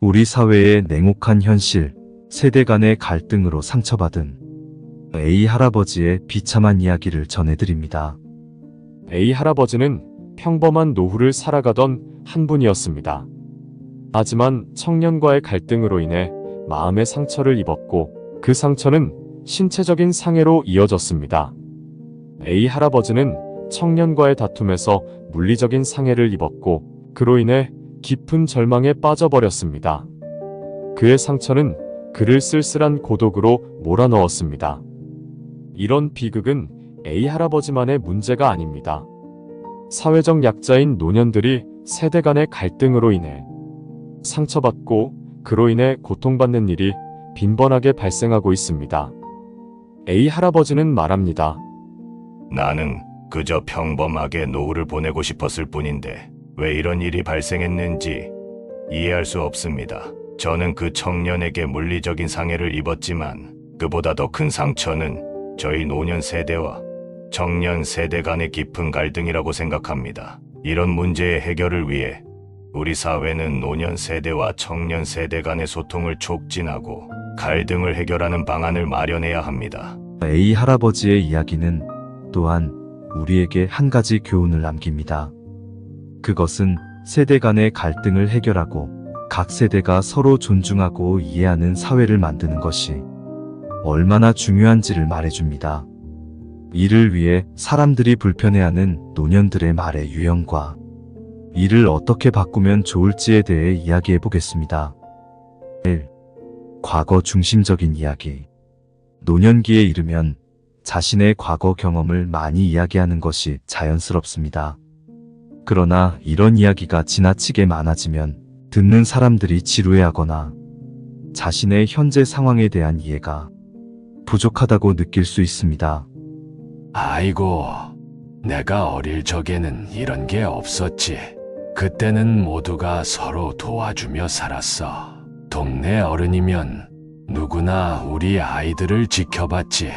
우리 사회의 냉혹한 현실, 세대 간의 갈등으로 상처받은 A 할아버지의 비참한 이야기를 전해드립니다. A 할아버지는 평범한 노후를 살아가던 한 분이었습니다. 하지만 청년과의 갈등으로 인해 마음의 상처를 입었고 그 상처는 신체적인 상해로 이어졌습니다. A 할아버지는 청년과의 다툼에서 물리적인 상해를 입었고 그로 인해 깊은 절망에 빠져버렸습니다. 그의 상처는 그를 쓸쓸한 고독으로 몰아넣었습니다. 이런 비극은 A 할아버지만의 문제가 아닙니다. 사회적 약자인 노년들이 세대 간의 갈등으로 인해 상처받고 그로 인해 고통받는 일이 빈번하게 발생하고 있습니다. A 할아버지는 말합니다. 나는 그저 평범하게 노후를 보내고 싶었을 뿐인데 왜 이런 일이 발생했는지 이해할 수 없습니다. 저는 그 청년에게 물리적인 상해를 입었지만 그보다 더 큰 상처는 저희 노년 세대와 청년 세대 간의 깊은 갈등이라고 생각합니다. 이런 문제의 해결을 위해 우리 사회는 노년 세대와 청년 세대 간의 소통을 촉진하고 갈등을 해결하는 방안을 마련해야 합니다. A 할아버지의 이야기는 또한 우리에게 한 가지 교훈을 남깁니다. 그것은 세대 간의 갈등을 해결하고 각 세대가 서로 존중하고 이해하는 사회를 만드는 것이 얼마나 중요한지를 말해줍니다. 이를 위해 사람들이 불편해하는 노년들의 말의 유형과 이를 어떻게 바꾸면 좋을지에 대해 이야기해 보겠습니다. 1. 과거 중심적인 이야기. 노년기에 이르면 자신의 과거 경험을 많이 이야기하는 것이 자연스럽습니다. 그러나 이런 이야기가 지나치게 많아지면 듣는 사람들이 지루해하거나 자신의 현재 상황에 대한 이해가 부족하다고 느낄 수 있습니다. 아이고, 내가 어릴 적에는 이런 게 없었지. 그때는 모두가 서로 도와주며 살았어. 동네 어른이면 누구나 우리 아이들을 지켜봤지.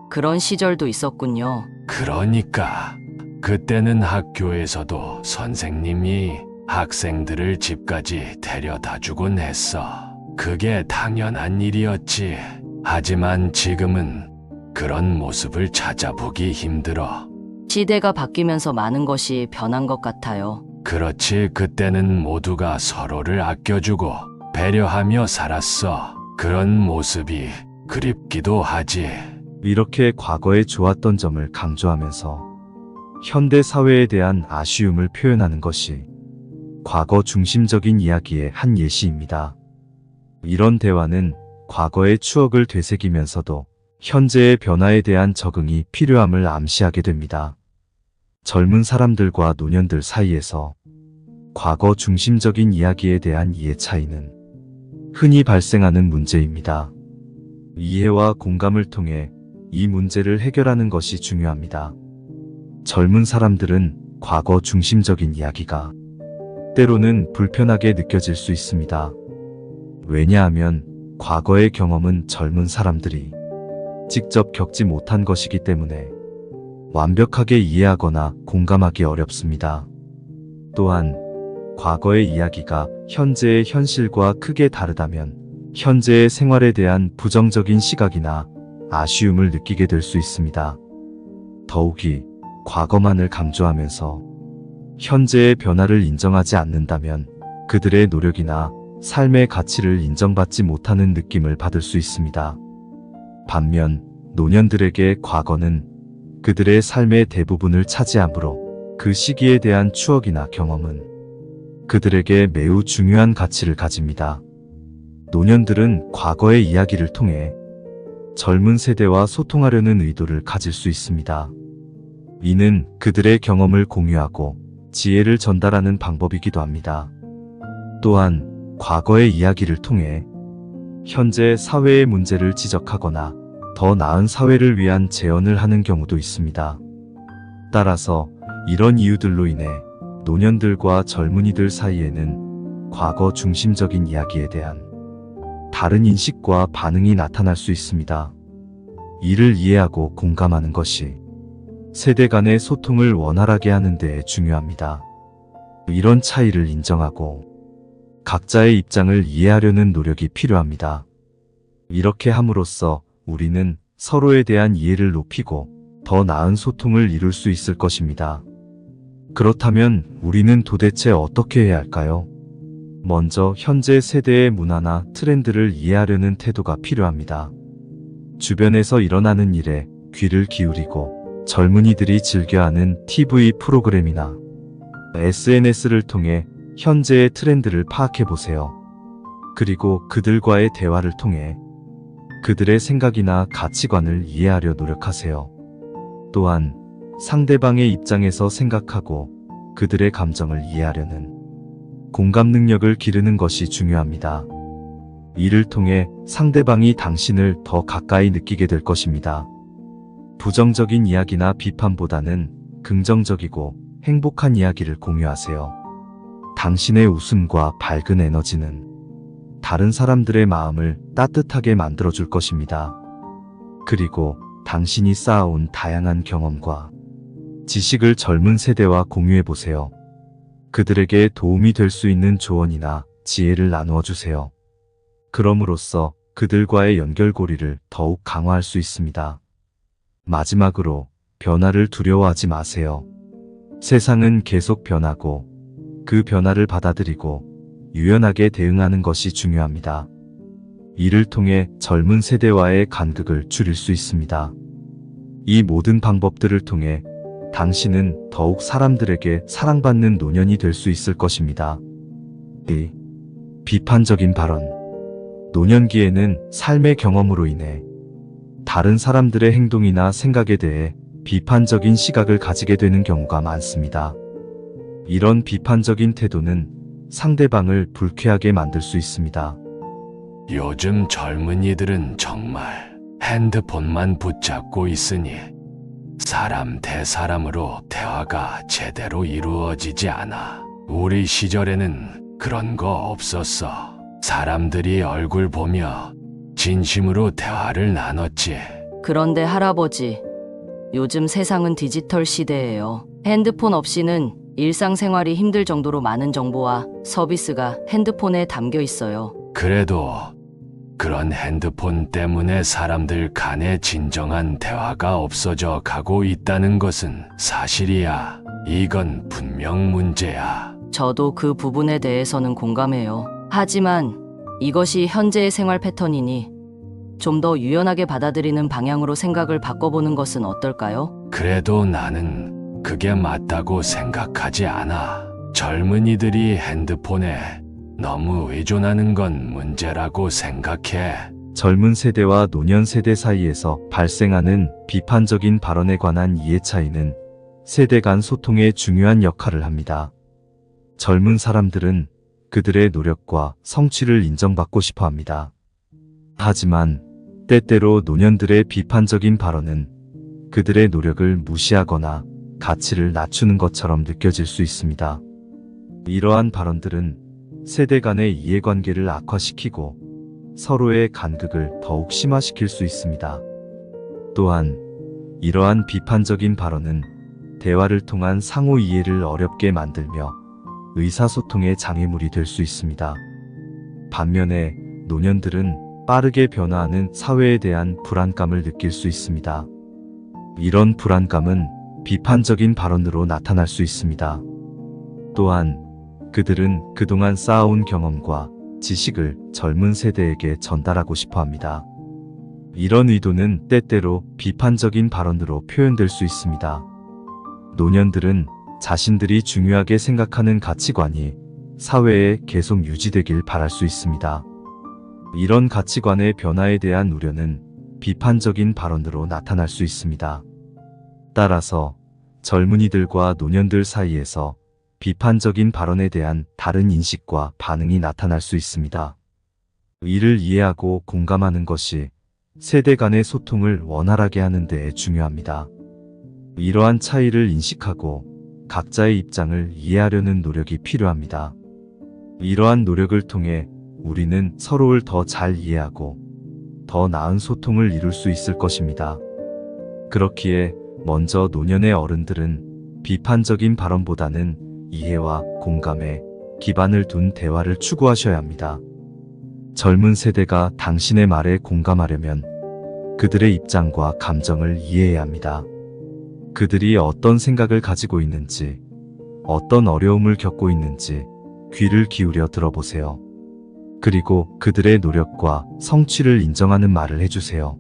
그런 시절도 있었군요. 그러니까 그때는 학교에서도 선생님이 학생들을 집까지 데려다 주곤 했어. 그게 당연한 일이었지. 하지만 지금은 그런 모습을 찾아보기 힘들어. 시대가 바뀌면서 많은 것이 변한 것 같아요. 그렇지, 그때는 모두가 서로를 아껴주고 배려하며 살았어. 그런 모습이 그립기도 하지. 이렇게 과거에 좋았던 점을 강조하면서 현대 사회에 대한 아쉬움을 표현하는 것이 과거 중심적인 이야기의 한 예시입니다. 이런 대화는 과거의 추억을 되새기면서도 현재의 변화에 대한 적응이 필요함을 암시하게 됩니다. 젊은 사람들과 노년들 사이에서 과거 중심적인 이야기에 대한 이해 차이는 흔히 발생하는 문제입니다. 이해와 공감을 통해 이 문제를 해결하는 것이 중요합니다. 젊은 사람들은 과거 중심적인 이야기가 때로는 불편하게 느껴질 수 있습니다. 왜냐하면 과거의 경험은 젊은 사람들이 직접 겪지 못한 것이기 때문에 완벽하게 이해하거나 공감하기 어렵습니다. 또한 과거의 이야기가 현재의 현실과 크게 다르다면 현재의 생활에 대한 부정적인 시각이나 아쉬움을 느끼게 될 수 있습니다. 더욱이 과거만을 강조하면서 현재의 변화를 인정하지 않는다면 그들의 노력이나 삶의 가치를 인정받지 못하는 느낌을 받을 수 있습니다. 반면 노년들에게 과거는 그들의 삶의 대부분을 차지하므로 그 시기에 대한 추억이나 경험은 그들에게 매우 중요한 가치를 가집니다. 노년들은 과거의 이야기를 통해 젊은 세대와 소통하려는 의도를 가질 수 있습니다. 이는 그들의 경험을 공유하고 지혜를 전달하는 방법이기도 합니다. 또한 과거의 이야기를 통해 현재 사회의 문제를 지적하거나 더 나은 사회를 위한 제언을 하는 경우도 있습니다. 따라서 이런 이유들로 인해 노년들과 젊은이들 사이에는 과거 중심적인 이야기에 대한 다른 인식과 반응이 나타날 수 있습니다. 이를 이해하고 공감하는 것이 세대 간의 소통을 원활하게 하는 데 중요합니다. 이런 차이를 인정하고 각자의 입장을 이해하려는 노력이 필요합니다. 이렇게 함으로써 우리는 서로에 대한 이해를 높이고 더 나은 소통을 이룰 수 있을 것입니다. 그렇다면 우리는 도대체 어떻게 해야 할까요? 먼저 현재 세대의 문화나 트렌드를 이해하려는 태도가 필요합니다. 주변에서 일어나는 일에 귀를 기울이고 젊은이들이 즐겨하는 TV 프로그램이나 SNS를 통해 현재의 트렌드를 파악해 보세요. 그리고 그들과의 대화를 통해 그들의 생각이나 가치관을 이해하려 노력하세요. 또한 상대방의 입장에서 생각하고 그들의 감정을 이해하려는 공감 능력을 기르는 것이 중요합니다. 이를 통해 상대방이 당신을 더 가까이 느끼게 될 것입니다. 부정적인 이야기나 비판보다는 긍정적이고 행복한 이야기를 공유하세요. 당신의 웃음과 밝은 에너지는 다른 사람들의 마음을 따뜻하게 만들어줄 것입니다. 그리고 당신이 쌓아온 다양한 경험과 지식을 젊은 세대와 공유해보세요. 그들에게 도움이 될 수 있는 조언이나 지혜를 나누어 주세요. 그럼으로써 그들과의 연결고리를 더욱 강화할 수 있습니다. 마지막으로 변화를 두려워하지 마세요. 세상은 계속 변하고 그 변화를 받아들이고 유연하게 대응하는 것이 중요합니다. 이를 통해 젊은 세대와의 간극을 줄일 수 있습니다. 이 모든 방법들을 통해 당신은 더욱 사람들에게 사랑받는 노년이 될 수 있을 것입니다. 비판적인 발언. 노년기에는 삶의 경험으로 인해 다른 사람들의 행동이나 생각에 대해 비판적인 시각을 가지게 되는 경우가 많습니다. 이런 비판적인 태도는 상대방을 불쾌하게 만들 수 있습니다. 요즘 젊은이들은 정말 핸드폰만 붙잡고 있으니 사람 대 사람으로 대화가 제대로 이루어지지 않아. 우리 시절에는 그런 거 없었어. 사람들이 얼굴 보며 진심으로 대화를 나눴지. 그런데 할아버지, 요즘 세상은 디지털 시대예요. 핸드폰 없이는 일상생활이 힘들 정도로 많은 정보와 서비스가 핸드폰에 담겨 있어요. 그래도 그런 핸드폰 때문에 사람들 간의 진정한 대화가 없어져 가고 있다는 것은 사실이야. 이건 분명 문제야. 저도 그 부분에 대해서는 공감해요. 하지만 이것이 현재의 생활 패턴이니 좀 더 유연하게 받아들이는 방향으로 생각을 바꿔보는 것은 어떨까요? 그래도 나는 그게 맞다고 생각하지 않아. 젊은이들이 핸드폰에 너무 의존하는 건 문제라고 생각해. 젊은 세대와 노년 세대 사이에서 발생하는 비판적인 발언에 관한 이해 차이는 세대 간 소통에 중요한 역할을 합니다. 젊은 사람들은 그들의 노력과 성취를 인정받고 싶어 합니다. 하지만 때때로 노년들의 비판적인 발언은 그들의 노력을 무시하거나 가치를 낮추는 것처럼 느껴질 수 있습니다. 이러한 발언들은 세대 간의 이해관계를 악화시키고 서로의 간극을 더욱 심화시킬 수 있습니다. 또한 이러한 비판적인 발언은 대화를 통한 상호 이해를 어렵게 만들며 의사소통의 장애물이 될 수 있습니다. 반면에 노년들은 빠르게 변화하는 사회에 대한 불안감을 느낄 수 있습니다. 이런 불안감은 비판적인 발언으로 나타날 수 있습니다. 또한 그들은 그동안 쌓아온 경험과 지식을 젊은 세대에게 전달하고 싶어 합니다. 이런 의도는 때때로 비판적인 발언으로 표현될 수 있습니다. 노년들은 자신들이 중요하게 생각하는 가치관이 사회에 계속 유지되길 바랄 수 있습니다. 이런 가치관의 변화에 대한 우려는 비판적인 발언으로 나타날 수 있습니다. 따라서 젊은이들과 노년들 사이에서 비판적인 발언에 대한 다른 인식과 반응이 나타날 수 있습니다. 이를 이해하고 공감하는 것이 세대 간의 소통을 원활하게 하는 데 중요합니다. 이러한 차이를 인식하고 각자의 입장을 이해하려는 노력이 필요합니다. 이러한 노력을 통해 우리는 서로를 더 잘 이해하고 더 나은 소통을 이룰 수 있을 것입니다. 그렇기에 먼저 노년의 어른들은 비판적인 발언보다는 이해와 공감에 기반을 둔 대화를 추구하셔야 합니다. 젊은 세대가 당신의 말에 공감하려면 그들의 입장과 감정을 이해해야 합니다. 그들이 어떤 생각을 가지고 있는지, 어떤 어려움을 겪고 있는지 귀를 기울여 들어보세요. 그리고 그들의 노력과 성취를 인정하는 말을 해주세요.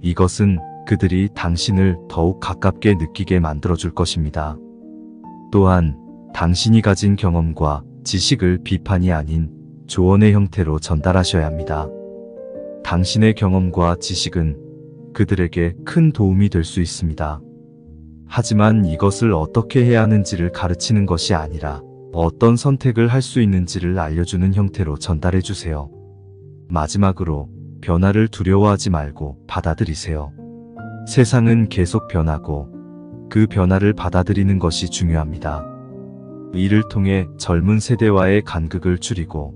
이것은 그들이 당신을 더욱 가깝게 느끼게 만들어줄 것입니다. 또한 당신이 가진 경험과 지식을 비판이 아닌 조언의 형태로 전달하셔야 합니다. 당신의 경험과 지식은 그들에게 큰 도움이 될 수 있습니다. 하지만 이것을 어떻게 해야 하는지를 가르치는 것이 아니라 어떤 선택을 할 수 있는지를 알려주는 형태로 전달해 주세요. 마지막으로 변화를 두려워하지 말고 받아들이세요. 세상은 계속 변하고 그 변화를 받아들이는 것이 중요합니다. 이를 통해 젊은 세대와의 간극을 줄이고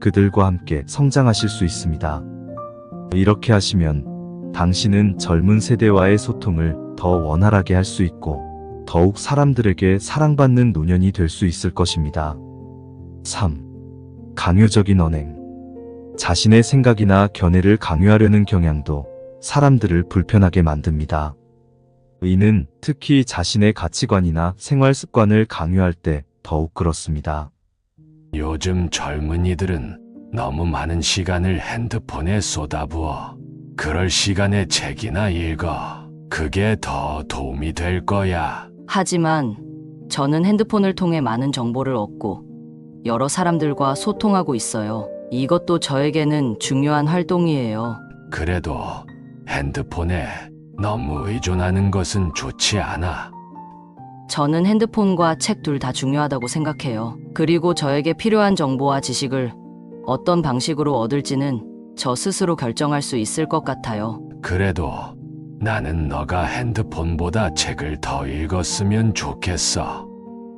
그들과 함께 성장하실 수 있습니다. 이렇게 하시면 당신은 젊은 세대와의 소통을 더 원활하게 할 수 있고 더욱 사람들에게 사랑받는 노년이 될 수 있을 것입니다. 3. 강요적인 언행. 자신의 생각이나 견해를 강요하려는 경향도 사람들을 불편하게 만듭니다. 이는 특히 자신의 가치관이나 생활 습관을 강요할 때 더욱 그렇습니다. 요즘 젊은이들은 너무 많은 시간을 핸드폰에 쏟아부어. 그럴 시간에 책이나 읽어. 그게 더 도움이 될 거야. 하지만 저는 핸드폰을 통해 많은 정보를 얻고 여러 사람들과 소통하고 있어요. 이것도 저에게는 중요한 활동이에요. 그래도 핸드폰에 너무 의존하는 것은 좋지 않아. 저는 핸드폰과 책 둘 다 중요하다고 생각해요. 그리고 저에게 필요한 정보와 지식을 어떤 방식으로 얻을지는 저 스스로 결정할 수 있을 것 같아요. 그래도 나는 너가 핸드폰보다 책을 더 읽었으면 좋겠어.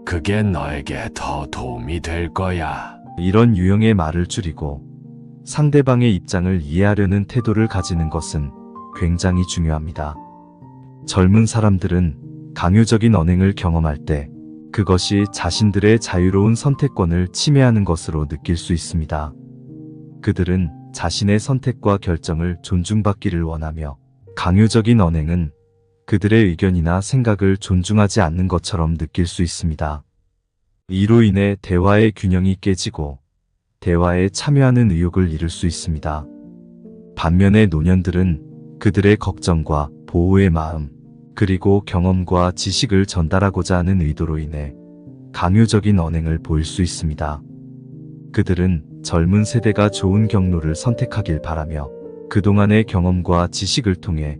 그게 너에게 더 도움이 될 거야. 이런 유형의 말을 줄이고 상대방의 입장을 이해하려는 태도를 가지는 것은 굉장히 중요합니다. 젊은 사람들은 강요적인 언행을 경험할 때 그것이 자신들의 자유로운 선택권을 침해하는 것으로 느낄 수 있습니다. 그들은 자신의 선택과 결정을 존중받기를 원하며 강요적인 언행은 그들의 의견이나 생각을 존중하지 않는 것처럼 느낄 수 있습니다. 이로 인해 대화의 균형이 깨지고 대화에 참여하는 의욕을 잃을 수 있습니다. 반면에 노년들은 그들의 걱정과 보호의 마음, 그리고 경험과 지식을 전달하고자 하는 의도로 인해 강요적인 언행을 보일 수 있습니다. 그들은 젊은 세대가 좋은 경로를 선택하길 바라며 그동안의 경험과 지식을 통해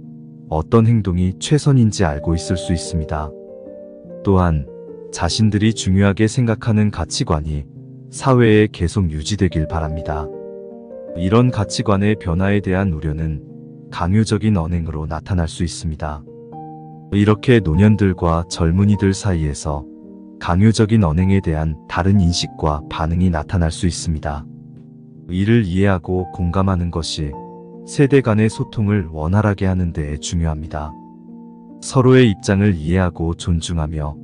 어떤 행동이 최선인지 알고 있을 수 있습니다. 또한 자신들이 중요하게 생각하는 가치관이 사회에 계속 유지되길 바랍니다. 이런 가치관의 변화에 대한 우려는 강요적인 언행으로 나타날 수 있습니다. 이렇게 노년들과 젊은이들 사이에서 강요적인 언행에 대한 다른 인식과 반응이 나타날 수 있습니다. 이를 이해하고 공감하는 것이 세대 간의 소통을 원활하게 하는 데 중요합니다. 서로의 입장을 이해하고 존중하며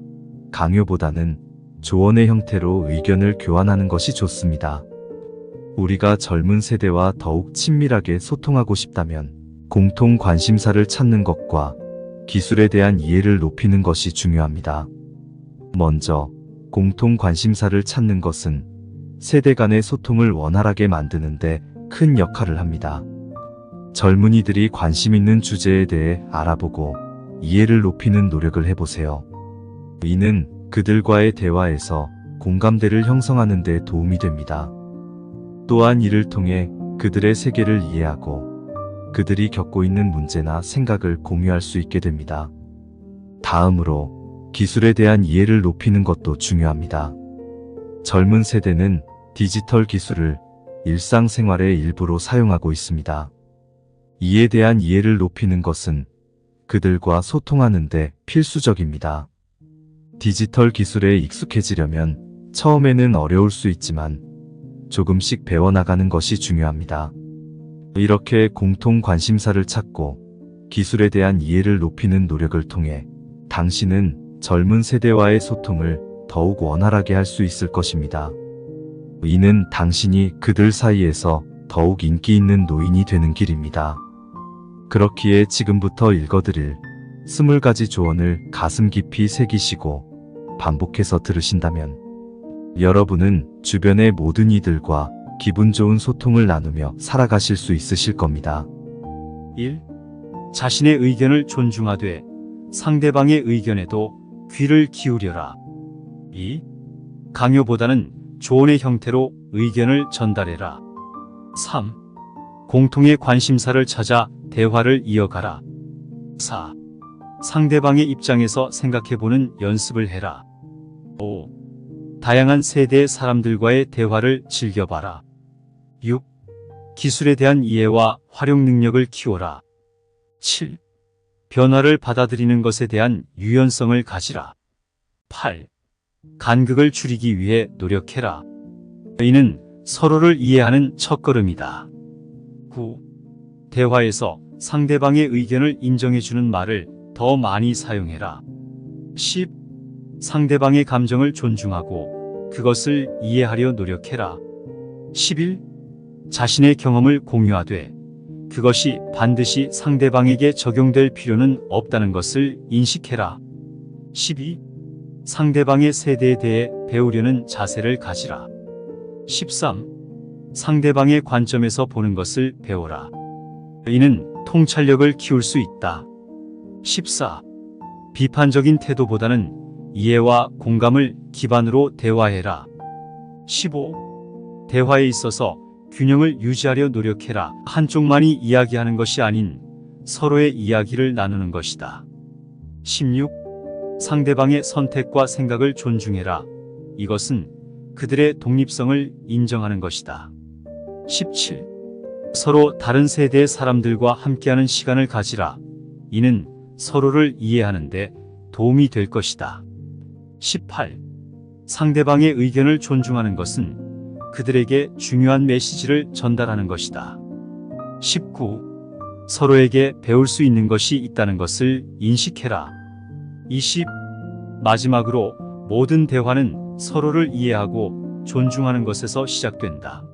강요보다는 조언의 형태로 의견을 교환하는 것이 좋습니다. 우리가 젊은 세대와 더욱 친밀하게 소통하고 싶다면 공통 관심사를 찾는 것과 기술에 대한 이해를 높이는 것이 중요합니다. 먼저 공통 관심사를 찾는 것은 세대 간의 소통을 원활하게 만드는데 큰 역할을 합니다. 젊은이들이 관심 있는 주제에 대해 알아보고 이해를 높이는 노력을 해보세요. 이는 그들과의 대화에서 공감대를 형성하는 데 도움이 됩니다. 또한 이를 통해 그들의 세계를 이해하고 그들이 겪고 있는 문제나 생각을 공유할 수 있게 됩니다. 다음으로 기술에 대한 이해를 높이는 것도 중요합니다. 젊은 세대는 디지털 기술을 일상생활의 일부로 사용하고 있습니다. 이에 대한 이해를 높이는 것은 그들과 소통하는 데 필수적입니다. 디지털 기술에 익숙해지려면 처음에는 어려울 수 있지만 조금씩 배워나가는 것이 중요합니다. 이렇게 공통 관심사를 찾고 기술에 대한 이해를 높이는 노력을 통해 당신은 젊은 세대와의 소통을 더욱 원활하게 할 수 있을 것입니다. 이는 당신이 그들 사이에서 더욱 인기 있는 노인이 되는 길입니다. 그렇기에 지금부터 읽어드릴 20가지 조언을 가슴 깊이 새기시고 반복해서 들으신다면 여러분은 주변의 모든 이들과 기분 좋은 소통을 나누며 살아가실 수 있으실 겁니다. 1. 자신의 의견을 존중하되 상대방의 의견에도 귀를 기울여라. 2. 강요보다는 조언의 형태로 의견을 전달해라. 3. 공통의 관심사를 찾아 대화를 이어가라. 4. 상대방의 입장에서 생각해보는 연습을 해라. 5. 다양한 세대의 사람들과의 대화를 즐겨봐라. 6. 기술에 대한 이해와 활용 능력을 키워라. 7. 변화를 받아들이는 것에 대한 유연성을 가지라. 8. 간극을 줄이기 위해 노력해라. 이는 서로를 이해하는 첫걸음이다. 9. 대화에서 상대방의 의견을 인정해주는 말을 더 많이 사용해라. 10. 상대방의 감정을 존중하고 그것을 이해하려 노력해라. 11. 자신의 경험을 공유하되 그것이 반드시 상대방에게 적용될 필요는 없다는 것을 인식해라. 12. 상대방의 세대에 대해 배우려는 자세를 가지라. 13. 상대방의 관점에서 보는 것을 배워라. 이는 통찰력을 키울 수 있다. 14. 비판적인 태도보다는 이해와 공감을 기반으로 대화해라. 15. 대화에 있어서 균형을 유지하려 노력해라. 한쪽만이 이야기하는 것이 아닌 서로의 이야기를 나누는 것이다. 16. 상대방의 선택과 생각을 존중해라. 이것은 그들의 독립성을 인정하는 것이다. 17. 서로 다른 세대의 사람들과 함께하는 시간을 가지라. 이는 서로를 이해하는 데 도움이 될 것이다. 18. 상대방의 의견을 존중하는 것은 그들에게 중요한 메시지를 전달하는 것이다. 19. 서로에게 배울 수 있는 것이 있다는 것을 인식해라. 20. 마지막으로 모든 대화는 서로를 이해하고 존중하는 것에서 시작된다.